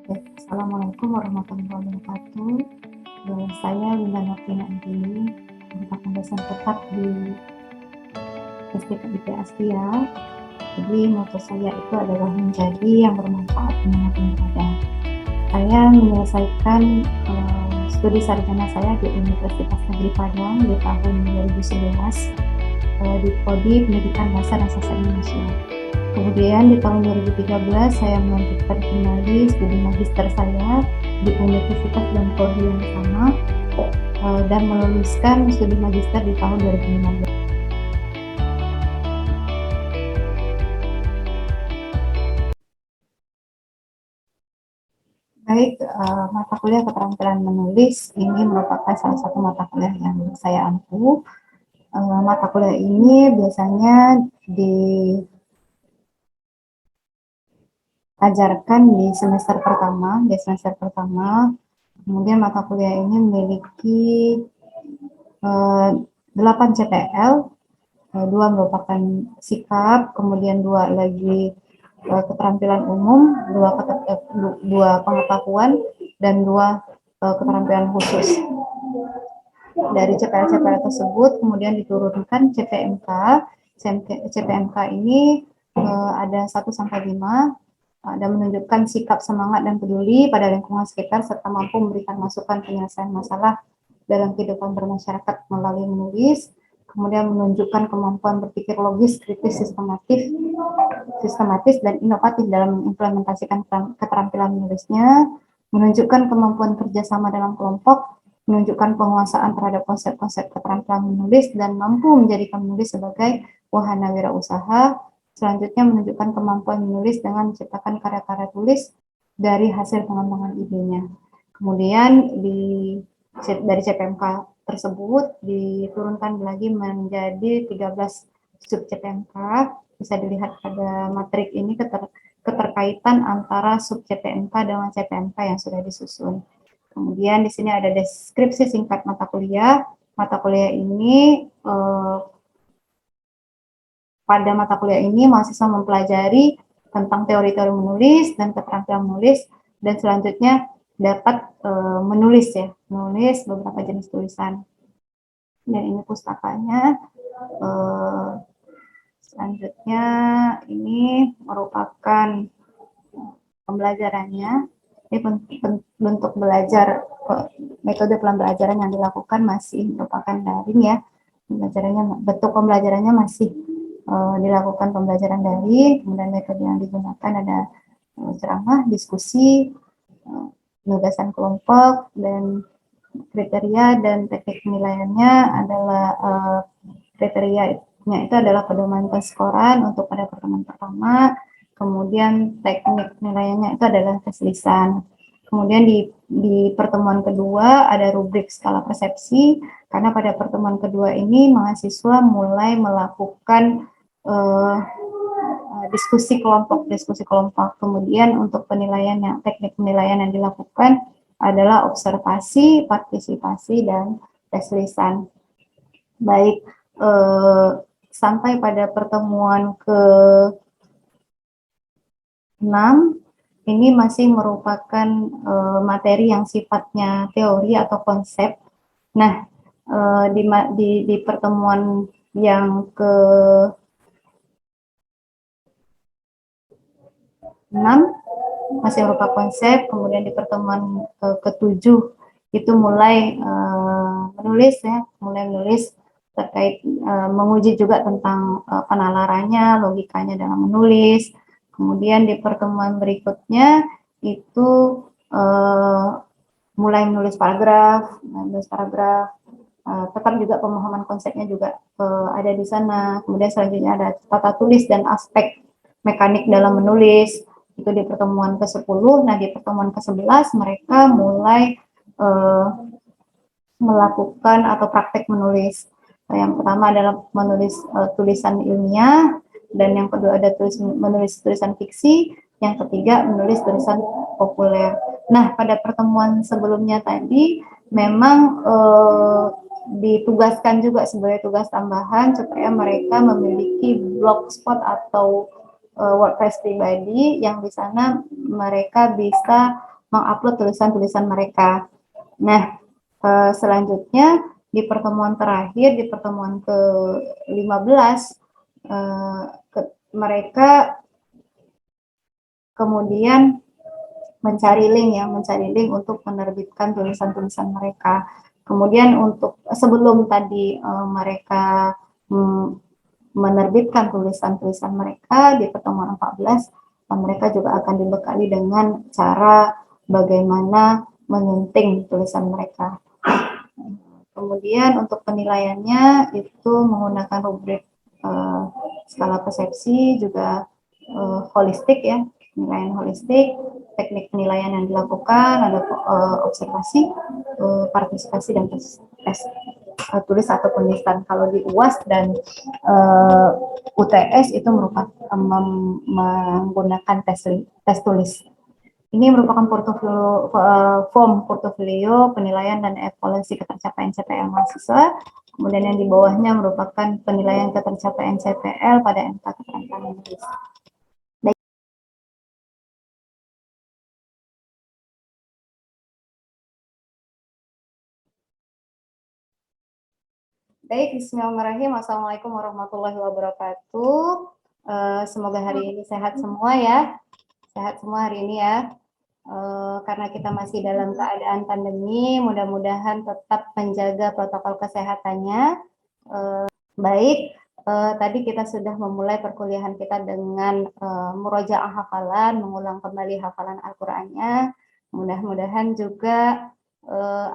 Assalamualaikum warahmatullahi wabarakatuh. Saya Linda Novina Antini, merupakan dosen tetap di STK IP Astia. Jadi moto saya itu adalah menjadi yang bermanfaat dimanapun berada. Saya menyelesaikan studi sarjana saya di Universitas Negeri Padang di tahun 2011 di Prodi Pendidikan Bahasa dan Sastra Indonesia. Kemudian di tahun 2013 saya melanjutkan kembali studi magister saya di Universitas dan Prodi yang sama dan meluluskan studi magister di tahun 2015. Baik, mata kuliah keterampilan menulis ini merupakan salah satu mata kuliah yang saya ampu. Mata kuliah ini biasanya diajarkan di semester pertama. Kemudian mata kuliah ini memiliki 8 CPL, 2 merupakan sikap, kemudian 2 lagi keterampilan umum, 2 pengetahuan, dan 2 keterampilan khusus. Dari CPL-CPL tersebut kemudian diturunkan CPMK. CPMK ini ada 1-5, dan menunjukkan sikap semangat dan peduli pada lingkungan sekitar serta mampu memberikan masukan penyelesaian masalah dalam kehidupan bermasyarakat melalui menulis. Kemudian menunjukkan kemampuan berpikir logis, kritis, sistematis dan inovatif dalam mengimplementasikan keterampilan menulisnya, menunjukkan kemampuan kerjasama dalam kelompok, menunjukkan penguasaan terhadap konsep-konsep keterampilan menulis, dan mampu menjadikan menulis sebagai wahana wirausaha. Selanjutnya menunjukkan kemampuan menulis dengan menciptakan karya-karya tulis dari hasil pengembangan idenya. Kemudian dari CPMK tersebut diturunkan lagi menjadi 13 sub CPMK. Bisa dilihat pada matrik ini keterkaitan antara sub CPMK dengan CPMK yang sudah disusun. Kemudian di sini ada deskripsi singkat mata kuliah. Mata kuliah ini pada mata kuliah ini mahasiswa mempelajari tentang teori-teori menulis dan keterampilan menulis, dan selanjutnya dapat menulis beberapa jenis tulisan. Dan ini pustakanya. Selanjutnya ini merupakan pembelajarannya. Ini bentuk belajar, metode pembelajaran yang dilakukan masih merupakan daring ya. Bentuk pembelajarannya masih dilakukan pembelajaran daring. Kemudian metode yang digunakan ada ceramah, diskusi, penugasan kelompok, dan kriteria dan teknik penilaiannya adalah kriterianya itu adalah pedoman penskoran untuk pada pertemuan pertama. Kemudian teknik penilaiannya itu adalah tes lisan. Kemudian di pertemuan kedua ada rubrik skala persepsi, karena pada pertemuan kedua ini mahasiswa mulai melakukan diskusi kelompok. Kemudian untuk teknik penilaian yang dilakukan adalah observasi, partisipasi, dan tes lisan. Baik, sampai pada pertemuan ke-6 ini masih merupakan materi yang sifatnya teori atau konsep. Nah, di pertemuan yang ke-6 masih berupa konsep. Kemudian di pertemuan ke-7 itu mulai menulis terkait menguji juga tentang penalarannya, logikanya dalam menulis. Kemudian di pertemuan berikutnya itu mulai menulis paragraf, tetap juga pemahaman konsepnya juga ada di sana. Kemudian selanjutnya ada tata tulis dan aspek mekanik dalam menulis, itu di pertemuan ke-10. Nah, di pertemuan ke-11 mereka mulai melakukan atau praktek menulis. Yang pertama adalah menulis tulisan ilmiah, dan yang kedua ada menulis tulisan fiksi, yang ketiga menulis tulisan populer. Nah, pada pertemuan sebelumnya tadi memang ditugaskan juga sebagai tugas tambahan supaya mereka memiliki blogspot atau WordPress pribadi, yang di sana mereka bisa mengupload tulisan-tulisan mereka. Nah, selanjutnya di pertemuan terakhir, di pertemuan ke-15, mereka kemudian mencari link untuk menerbitkan tulisan-tulisan mereka. Kemudian untuk sebelum tadi mereka menerbitkan tulisan-tulisan mereka di pertemuan 14, mereka juga akan dibekali dengan cara bagaimana menyunting tulisan mereka. Kemudian untuk penilaiannya itu menggunakan rubrik skala persepsi, juga holistik ya, penilaian holistik, teknik penilaian yang dilakukan, ada observasi, partisipasi, dan tes tulis ataupun lisan. Kalau di UAS dan UTS itu merupakan menggunakan tes tulis. Ini merupakan form portofolio penilaian dan evaluasi ketercapaian CPL mahasiswa. Kemudian yang di bawahnya merupakan penilaian ketercapaian CPL pada MK keterampilan menulis. Baik, bismillahirrahmanirrahim. Assalamualaikum warahmatullahi wabarakatuh. Semoga hari ini sehat semua ya. Sehat semua hari ini ya. Karena kita masih dalam keadaan pandemi, mudah-mudahan tetap menjaga protokol kesehatannya. Baik, tadi kita sudah memulai perkuliahan kita dengan murojaah hafalan, mengulang kembali hafalan Al-Qur'annya. Mudah-mudahan juga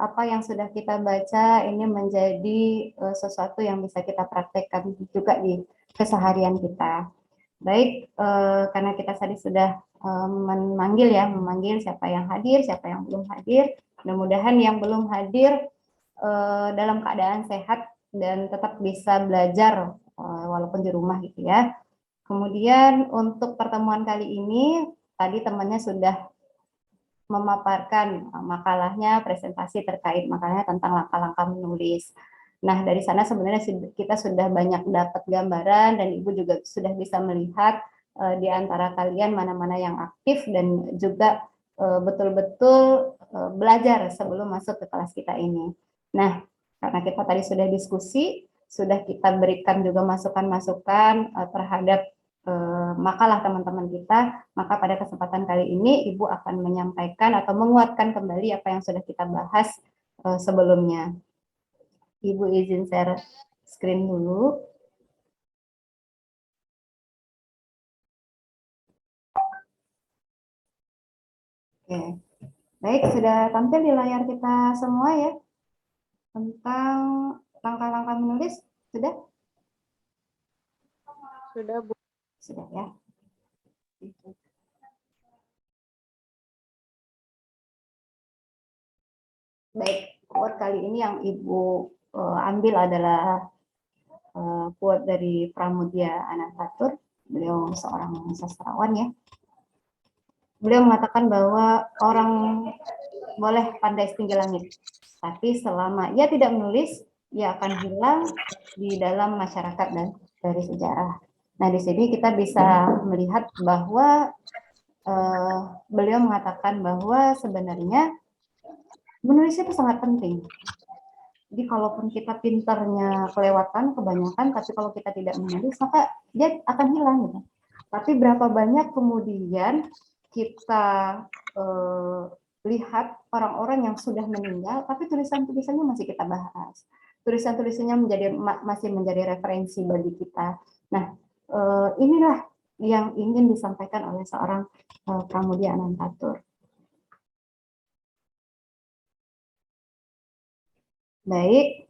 apa yang sudah kita baca ini menjadi sesuatu yang bisa kita praktekkan juga di keseharian kita. Baik, karena kita tadi sudah memanggil siapa yang hadir, siapa yang belum hadir. Mudah-mudahan yang belum hadir dalam keadaan sehat dan tetap bisa belajar walaupun di rumah gitu ya. Kemudian untuk pertemuan kali ini, tadi temannya sudah memaparkan makalahnya, presentasi terkait makalahnya tentang langkah-langkah menulis. Nah, dari sana sebenarnya kita sudah banyak dapat gambaran dan Ibu juga sudah bisa melihat di antara kalian mana-mana yang aktif dan juga betul-betul belajar sebelum masuk ke kelas kita ini. Nah, karena kita tadi sudah diskusi, sudah kita berikan juga masukan-masukan terhadap makalah teman-teman kita, maka pada kesempatan kali ini Ibu akan menyampaikan atau menguatkan kembali apa yang sudah kita bahas sebelumnya. Ibu izin share screen dulu. Oke. Baik, sudah tampil di layar kita semua ya, tentang langkah-langkah menulis, sudah? Sudah, Bu. Sudah ya. Baik, quote kali ini yang Ibu ambil adalah quote dari Pramudia Anantatur. Beliau seorang sastrawan ya. Beliau mengatakan bahwa orang boleh pandai setinggi langit, tapi selama ia tidak menulis, ia akan hilang di dalam masyarakat dan dari sejarah. Nah, di sini kita bisa melihat bahwa beliau mengatakan bahwa sebenarnya menulis itu sangat penting. Jadi kalaupun kita pintarnya kelewatan, kebanyakan, tapi kalau kita tidak menulis, maka dia akan hilang gitu. Tapi berapa banyak kemudian kita lihat orang-orang yang sudah meninggal, tapi tulisan-tulisannya masih kita bahas. Tulisan-tulisannya masih menjadi referensi bagi kita. Nah, inilah yang ingin disampaikan oleh seorang Pramudia Anantatur. Baik,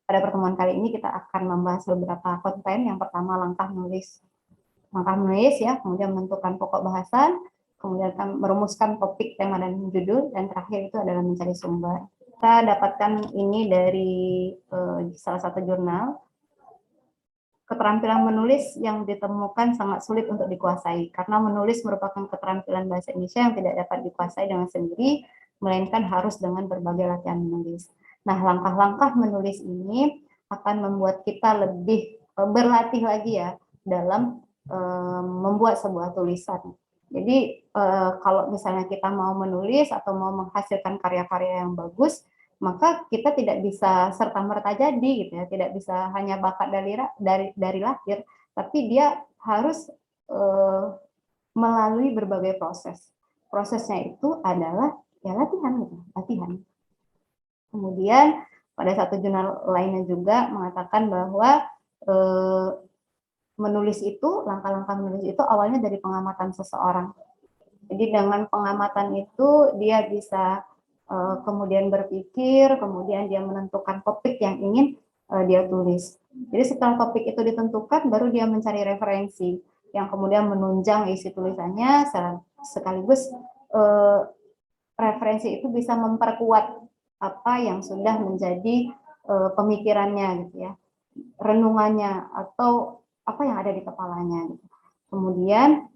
pada pertemuan kali ini kita akan membahas beberapa konten. Yang pertama langkah menulis ya, kemudian menentukan pokok bahasan, kemudian akan merumuskan topik, tema, dan judul, dan terakhir itu adalah mencari sumber. Kita dapatkan ini dari salah satu jurnal. Keterampilan menulis yang ditemukan sangat sulit untuk dikuasai, karena menulis merupakan keterampilan bahasa Indonesia yang tidak dapat dikuasai dengan sendiri, melainkan harus dengan berbagai latihan menulis. Nah, langkah-langkah menulis ini akan membuat kita lebih berlatih lagi ya dalam membuat sebuah tulisan. Jadi kalau misalnya kita mau menulis atau mau menghasilkan karya-karya yang bagus, maka kita tidak bisa serta-merta jadi gitu ya, tidak bisa hanya bakat dari lahir, tapi dia harus melalui berbagai proses. Prosesnya itu adalah ya latihan gitu, latihan. Kemudian pada satu jurnal lainnya juga mengatakan bahwa menulis itu, langkah-langkah menulis itu awalnya dari pengamatan seseorang. Jadi dengan pengamatan itu dia bisa kemudian berpikir, kemudian dia menentukan topik yang ingin dia tulis. Jadi setelah topik itu ditentukan, baru dia mencari referensi yang kemudian menunjang isi tulisannya, sekaligus referensi itu bisa memperkuat apa yang sudah menjadi pemikirannya gitu ya, renungannya atau apa yang ada di kepalanya. Gitu. Kemudian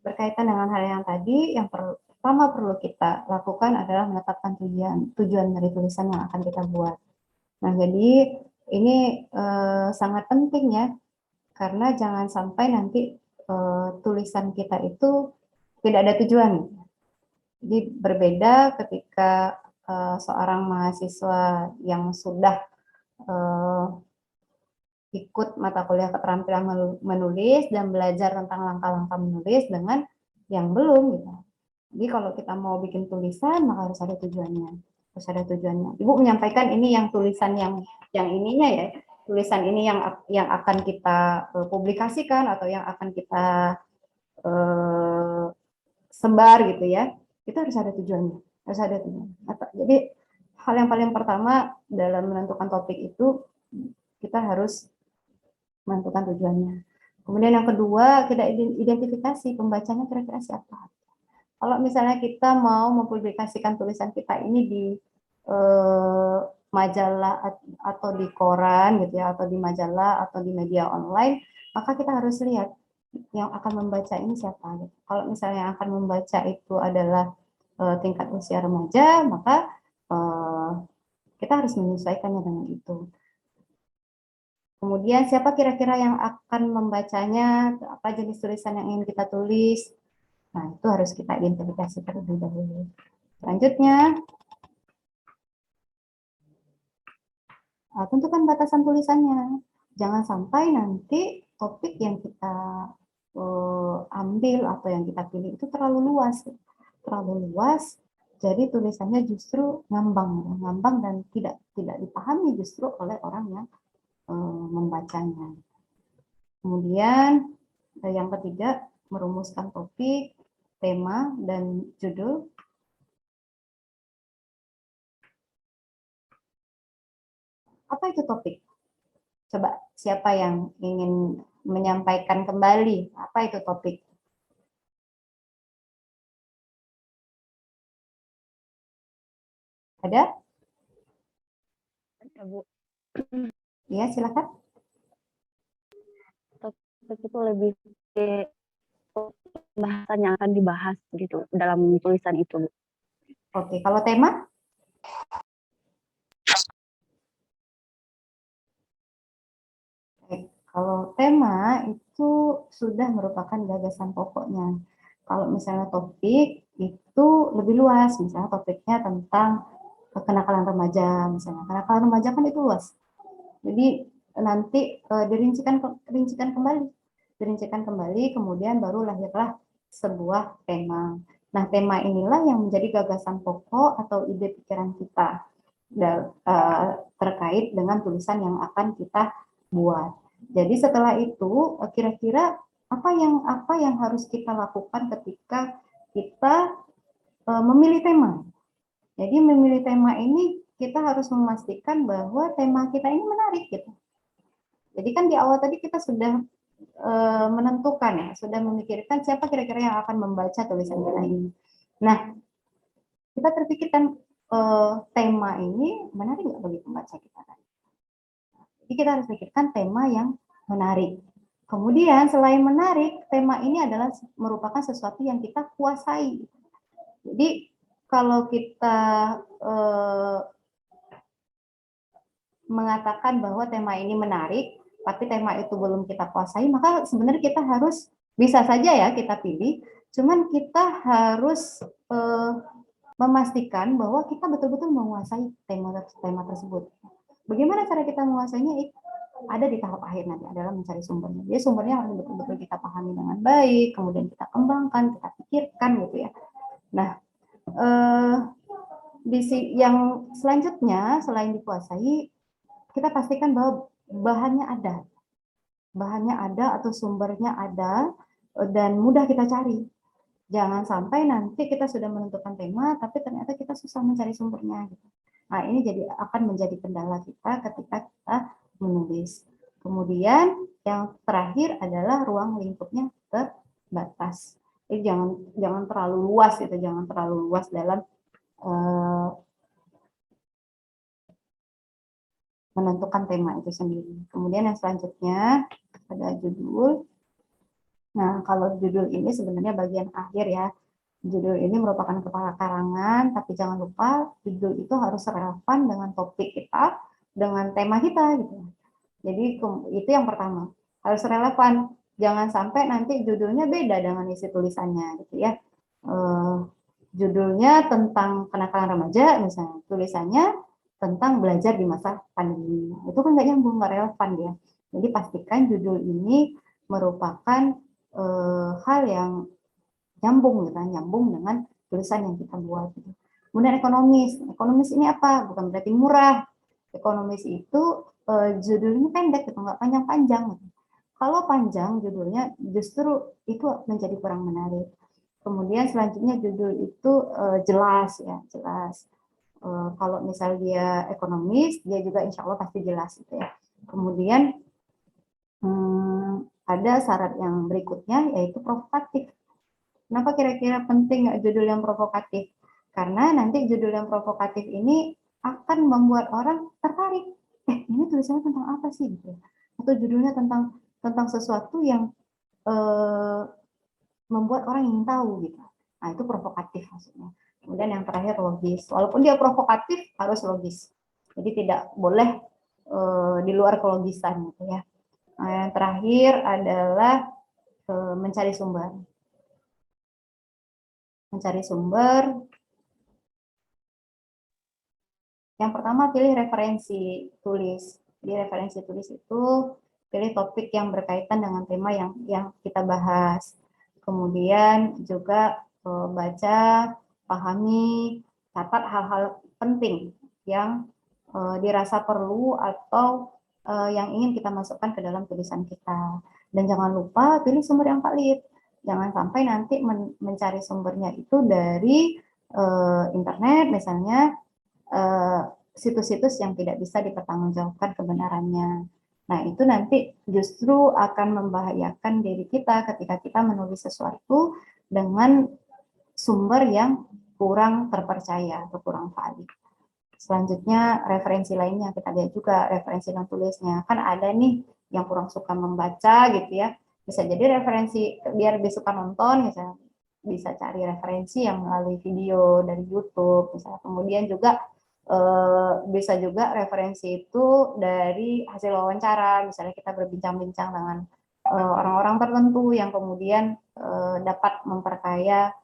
berkaitan dengan hal yang tadi, yang pertama perlu kita lakukan adalah menetapkan tujuan dari tulisan yang akan kita buat. Nah, jadi ini sangat penting ya, karena jangan sampai nanti tulisan kita itu tidak ada tujuan. Jadi berbeda ketika seorang mahasiswa yang sudah ikut mata kuliah keterampilan menulis dan belajar tentang langkah-langkah menulis dengan yang belum gitu. Jadi kalau kita mau bikin tulisan maka harus ada tujuannya. Harus ada tujuannya. Ibu menyampaikan ini yang tulisan yang ininya ya. Tulisan ini yang akan kita publikasikan atau yang akan kita sebar gitu ya. Itu harus ada tujuannya. Harus ada tujuannya. Jadi hal yang paling pertama dalam menentukan topik itu kita harus menentukan tujuannya. Kemudian yang kedua, kita identifikasi pembacanya kira-kira siapa. Kalau misalnya kita mau mempublikasikan tulisan kita ini di majalah atau di koran gitu ya, atau di majalah atau di media online, maka kita harus lihat yang akan membaca ini siapa. Gitu. Kalau misalnya yang akan membaca itu adalah tingkat usia remaja, maka kita harus menyesuaikannya dengan itu. Kemudian siapa kira-kira yang akan membacanya, apa jenis tulisan yang ingin kita tulis. Nah, itu harus kita identifikasi terlebih dahulu. Selanjutnya, tentukan batasan tulisannya. Jangan sampai nanti topik yang kita ambil atau yang kita pilih itu terlalu luas. Terlalu luas, jadi tulisannya justru ngambang dan tidak dipahami justru oleh orang yang membacanya. Kemudian yang ketiga, merumuskan topik, tema, dan judul. Apa itu topik? Coba siapa yang ingin menyampaikan kembali apa itu topik? Ada? Ada, Bu. Ya, silakan. Topik itu lebih ke bahasan yang akan dibahas gitu dalam tulisan itu, Bu. Oke, kalau tema? Kalau tema itu sudah merupakan gagasan pokoknya. Kalau misalnya topik itu lebih luas, misalnya topiknya tentang kenakalan remaja, misalnya kenakalan remaja kan itu luas. Jadi nanti dirincikan kembali, kemudian baru lahirlah sebuah tema. Nah, tema inilah yang menjadi gagasan pokok atau ide pikiran kita terkait dengan tulisan yang akan kita buat. Jadi setelah itu kira-kira apa yang harus kita lakukan ketika kita memilih tema. Jadi memilih tema ini kita harus memastikan bahwa tema kita ini menarik gitu. Jadi kan di awal tadi kita sudah menentukan ya, sudah memikirkan siapa kira-kira yang akan membaca tulisan kita ini. Nah, kita terpikirkan tema ini menarik nggak bagi pembaca kita. Jadi kita harus pikirkan tema yang menarik. Kemudian selain menarik, tema ini adalah merupakan sesuatu yang kita kuasai. Jadi kalau kita mengatakan bahwa tema ini menarik, tapi tema itu belum kita kuasai, maka sebenarnya kita harus, bisa saja ya kita pilih, cuman kita harus memastikan bahwa kita betul-betul menguasai tema tersebut. Bagaimana cara kita menguasainya? Itu ada di tahap akhir nanti adalah mencari sumbernya. Jadi sumbernya harus betul-betul kita pahami dengan baik, kemudian kita kembangkan, kita pikirkan gitu ya. Nah, yang selanjutnya selain dikuasai, kita pastikan bahwa bahannya ada atau sumbernya ada dan mudah kita cari. Jangan sampai nanti kita sudah menentukan tema, tapi ternyata kita susah mencari sumbernya. Gitu. Nah, ini akan menjadi kendala kita ketika kita menulis. Kemudian yang terakhir adalah ruang lingkupnya terbatas. Jadi jangan terlalu luas gitu, jangan terlalu luas dalam menentukan tema itu sendiri. Kemudian yang selanjutnya ada judul. Nah, kalau judul ini sebenarnya bagian akhir ya. Judul ini merupakan kepala karangan, tapi jangan lupa judul itu harus relevan dengan topik kita, dengan tema kita gitu. Jadi itu yang pertama, harus relevan. Jangan sampai nanti judulnya beda dengan isi tulisannya gitu ya. Judulnya tentang kenakalan remaja misalnya, tulisannya tentang belajar di masa pandemi. Itu kan nggak nyambung, nggak relevan ya. Jadi pastikan judul ini merupakan hal yang nyambung gitu, nyambung dengan tulisan yang kita buat gitu. Kemudian ekonomis ini apa? Bukan berarti murah. Ekonomis itu judulnya pendek gitu, nggak panjang-panjang gitu. Kalau panjang judulnya justru itu menjadi kurang menarik. Kemudian selanjutnya judul itu jelas ya, jelas. Kalau misal dia ekonomis, dia juga insya Allah pasti jelas gitu ya. Kemudian ada syarat yang berikutnya yaitu provokatif. Kenapa kira-kira penting judul yang provokatif? Karena nanti judul yang provokatif ini akan membuat orang tertarik. Ini tulisannya tentang apa sih? Gitu. Atau judulnya tentang sesuatu yang membuat orang ingin tahu gitu. Nah, itu provokatif maksudnya. Kemudian yang terakhir logis. Walaupun dia provokatif harus logis. Jadi tidak boleh di luar kelogisan gitu ya. Nah, yang terakhir adalah mencari sumber. Mencari sumber. Yang pertama pilih referensi tulis. Jadi referensi tulis itu pilih topik yang berkaitan dengan tema yang kita bahas. Kemudian juga baca, pahami, catat hal-hal penting yang dirasa perlu atau yang ingin kita masukkan ke dalam tulisan kita. Dan jangan lupa pilih sumber yang valid. Jangan sampai nanti mencari sumbernya itu dari internet misalnya, situs-situs yang tidak bisa dipertanggungjawabkan kebenarannya. Nah, itu nanti justru akan membahayakan diri kita ketika kita menulis sesuatu dengan sumber yang kurang terpercaya atau kurang valid. Selanjutnya, referensi lainnya kita lihat juga, referensi non tulisnya. Kan ada nih yang kurang suka membaca gitu ya. Bisa jadi referensi, biar lebih suka nonton, misalnya bisa cari referensi yang melalui video dari YouTube, misalnya. Kemudian juga bisa juga referensi itu dari hasil wawancara, misalnya kita berbincang-bincang dengan orang-orang tertentu yang kemudian dapat memperkaya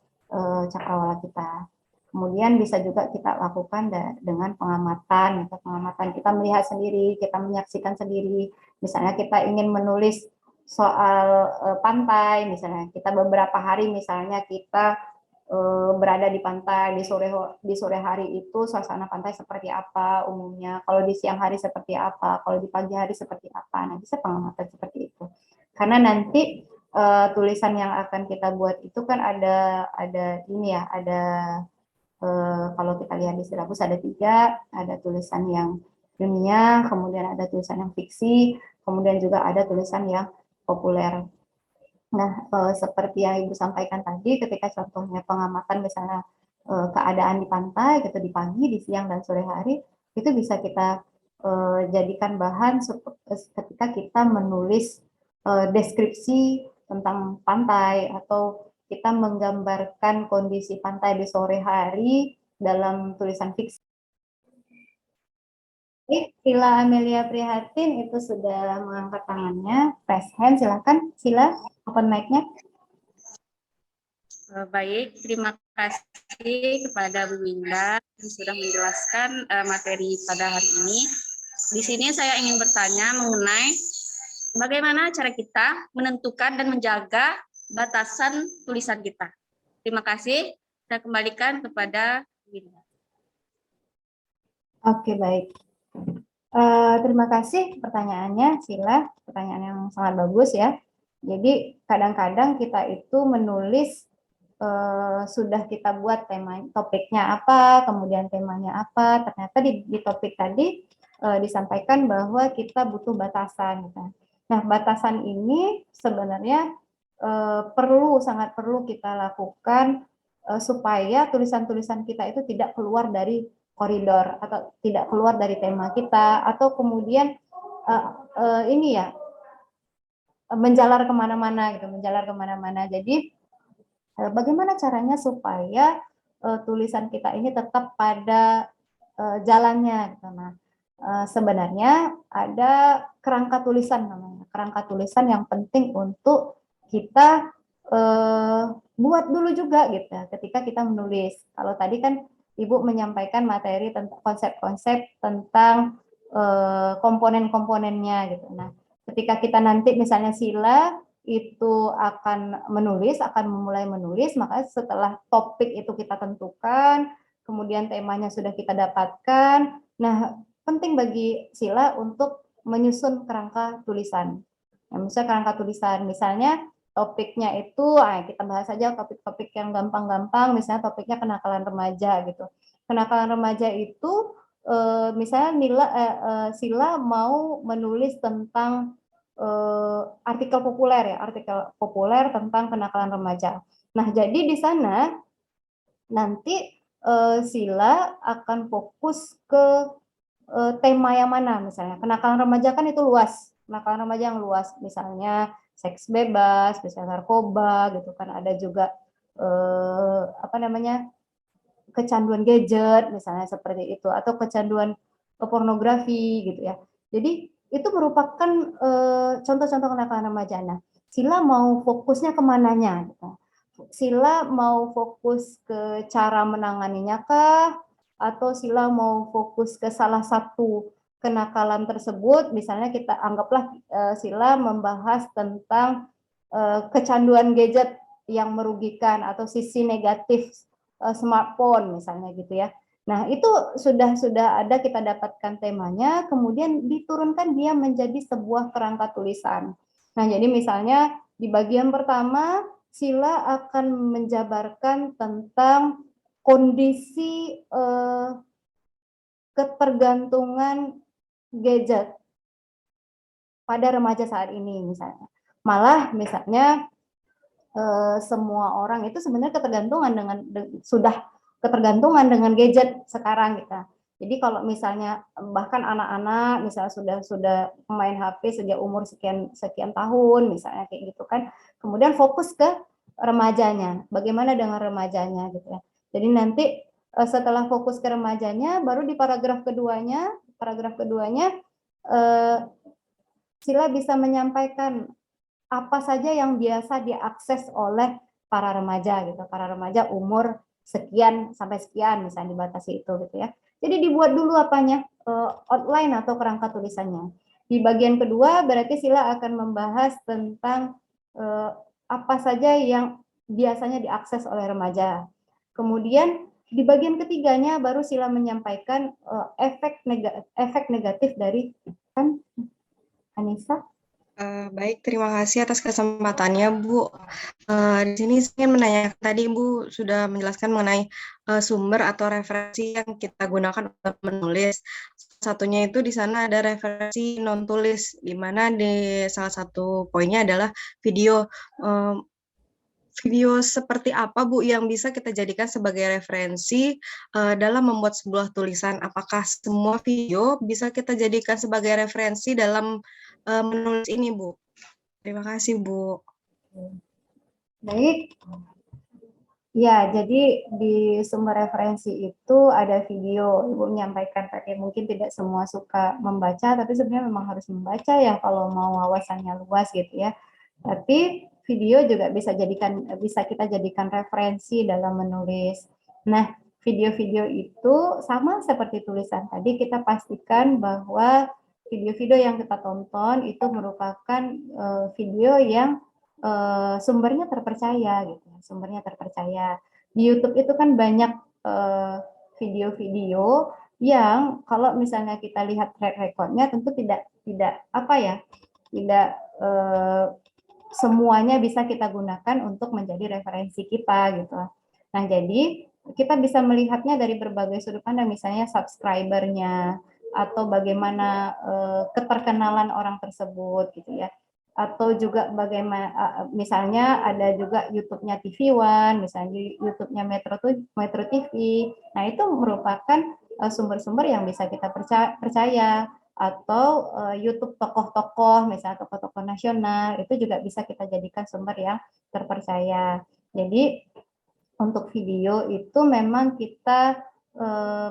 cakrawala kita. Kemudian bisa juga kita lakukan dengan pengamatan, pengamatan kita melihat sendiri, kita menyaksikan sendiri. Misalnya kita ingin menulis soal pantai, misalnya kita beberapa hari, misalnya kita berada di pantai di sore hari itu suasana pantai seperti apa umumnya, kalau di siang hari seperti apa, kalau di pagi hari seperti apa. Nah, bisa pengamatan seperti itu. Karena nanti tulisan yang akan kita buat itu kan ada ini ya, ada kalau kita lihat di silabus ada 3, ada tulisan yang ilmiah, kemudian ada tulisan yang fiksi, kemudian juga ada tulisan yang populer. Nah, seperti yang Ibu sampaikan tadi, ketika contohnya pengamatan misalnya keadaan di pantai, gitu di pagi, di siang, dan sore hari, itu bisa kita jadikan bahan ketika kita menulis deskripsi tentang pantai, atau kita menggambarkan kondisi pantai di sore hari dalam tulisan fiksi. Sila Amelia Prihatin itu sudah mengangkat tangannya, press hand, silakan Sila, open mic-nya. Baik, terima kasih kepada Bu Winda yang sudah menjelaskan materi pada hari ini. Di sini saya ingin bertanya mengenai bagaimana cara kita menentukan dan menjaga batasan tulisan kita. Terima kasih. Saya kembalikan kepada Winda. Oke, baik. Terima kasih pertanyaannya, Sila. Pertanyaan yang sangat bagus ya. Jadi kadang-kadang kita itu menulis sudah kita buat tema topiknya apa, kemudian temanya apa. Ternyata di topik tadi disampaikan bahwa kita butuh batasan. Gitu. Nah, batasan ini sebenarnya sangat perlu kita lakukan supaya tulisan-tulisan kita itu tidak keluar dari koridor atau tidak keluar dari tema kita atau kemudian ini ya menjalar kemana-mana gitu, menjalar kemana-mana. Jadi bagaimana caranya supaya tulisan kita ini tetap pada jalannya? Gitu. Nah, sebenarnya ada kerangka tulisan namanya, kerangka tulisan yang penting untuk kita buat dulu juga gitu, ketika kita menulis. Kalau tadi kan Ibu menyampaikan materi tentang konsep-konsep tentang komponen-komponennya gitu. Nah, ketika kita nanti misalnya Sila itu akan memulai menulis, maka setelah topik itu kita tentukan, kemudian temanya sudah kita dapatkan. Nah, penting bagi Sila untuk menyusun kerangka tulisan. Nah, misalnya kerangka tulisan, misalnya topiknya itu, kita bahas saja topik-topik yang gampang-gampang, misalnya topiknya kenakalan remaja gitu. Kenakalan remaja itu, misalnya Sila mau menulis tentang artikel populer tentang kenakalan remaja. Nah, jadi di sana nanti Sila akan fokus ke tema yang mana, misalnya kenakalan remaja kan itu luas, kenakalan remaja yang luas, misalnya seks bebas, misalnya narkoba gitu kan, ada juga kecanduan gadget misalnya seperti itu, atau kecanduan pornografi gitu ya. Jadi itu merupakan contoh-contoh kenakalan remaja. Nah, Sila mau fokusnya kemananya gitu. Sila mau fokus ke cara menanganinya kah, atau Sila mau fokus ke salah satu kenakalan tersebut, misalnya kita anggaplah Sila membahas tentang kecanduan gadget yang merugikan atau sisi negatif smartphone misalnya gitu ya. Nah, itu sudah ada kita dapatkan temanya, kemudian diturunkan dia menjadi sebuah kerangka tulisan. Nah, jadi misalnya di bagian pertama Sila akan menjabarkan tentang kondisi ketergantungan gadget pada remaja saat ini misalnya. Malah misalnya semua orang itu sebenarnya sudah ketergantungan dengan gadget sekarang gitu. Jadi kalau misalnya bahkan anak-anak misalnya sudah main HP sejak umur sekian tahun misalnya kayak gitu kan, kemudian fokus ke remajanya, bagaimana dengan remajanya gitu ya. Jadi nanti setelah fokus ke remajanya, baru di paragraf keduanya Sila bisa menyampaikan apa saja yang biasa diakses oleh para remaja gitu, para remaja umur sekian sampai sekian misalnya dibatasi itu gitu ya. Jadi dibuat dulu outline atau kerangka tulisannya. Di bagian kedua berarti Sila akan membahas tentang apa saja yang biasanya diakses oleh remaja. Kemudian di bagian ketiganya baru Sila menyampaikan efek negatif dari Anissa. Baik, terima kasih atas kesempatannya, Bu. Di sini saya ingin menanyakan, tadi Bu sudah menjelaskan mengenai sumber atau referensi yang kita gunakan untuk menulis. Satunya itu di sana ada referensi non-tulis, di mana di salah satu poinnya adalah video. Video seperti apa, Bu, yang bisa kita jadikan sebagai referensi dalam membuat sebuah tulisan? Apakah semua video bisa kita jadikan sebagai referensi dalam menulis ini, Bu? Terima kasih, Bu. Baik. Ya, jadi di sumber referensi itu ada video. Ibu menyampaikan tadi mungkin tidak semua suka membaca, tapi sebenarnya memang harus membaca ya kalau mau wawasannya luas gitu ya. Tapi video juga bisa kita jadikan referensi dalam menulis. Nah, video-video itu sama seperti tulisan tadi, kita pastikan bahwa video-video yang kita tonton itu merupakan video yang sumbernya terpercaya gitu, sumbernya terpercaya. Di YouTube itu kan banyak video-video yang kalau misalnya kita lihat track recordnya tentu tidak apa ya, tidak semuanya bisa kita gunakan untuk menjadi referensi kita gitu. Nah, jadi kita bisa melihatnya dari berbagai sudut pandang, misalnya subscribernya atau bagaimana keterkenalan orang tersebut gitu ya. Atau juga bagaimana misalnya ada juga YouTube-nya TV One, misalnya YouTube-nya Metro TV. Nah, itu merupakan sumber-sumber yang bisa kita percaya atau YouTube tokoh-tokoh, misalnya tokoh-tokoh nasional, itu juga bisa kita jadikan sumber yang terpercaya. Jadi untuk video itu memang kita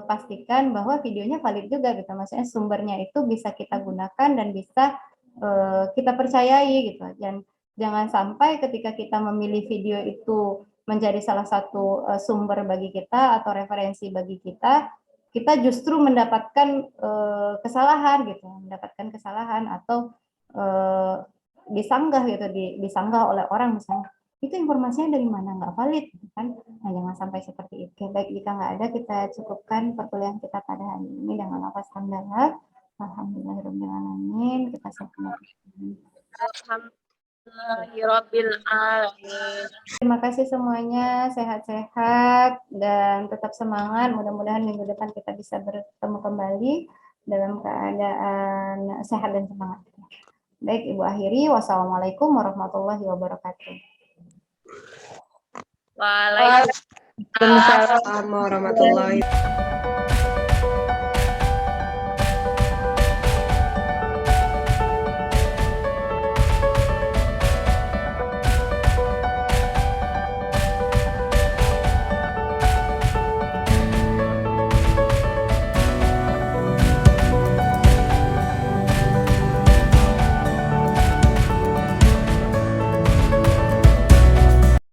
pastikan bahwa videonya valid juga gitu, maksudnya sumbernya itu bisa kita gunakan dan bisa kita percayai gitu. Dan jangan sampai ketika kita memilih video itu menjadi salah satu sumber bagi kita atau referensi bagi kita justru mendapatkan kesalahan gitu, mendapatkan kesalahan atau disanggah gitu, disanggah oleh orang misalnya itu informasinya dari mana, nggak valid gitu kan. Nah, jangan sampai seperti itu. Baik, jika nggak ada kita cukupkan perkuliahan kita pada hari ini dengan lafaz hamdalah. Alhamdulillahirobbilalamin. Kita sama. Alhamdulillahirabbil alamin. Terima kasih semuanya, sehat-sehat dan tetap semangat. Mudah-mudahan minggu depan kita bisa bertemu kembali dalam keadaan sehat dan semangat. Baik, Ibu akhiri. Wassalamualaikum warahmatullahi wabarakatuh. Waalaikumsalam. Waalaikumsalam warahmatullahi wabarakatuh.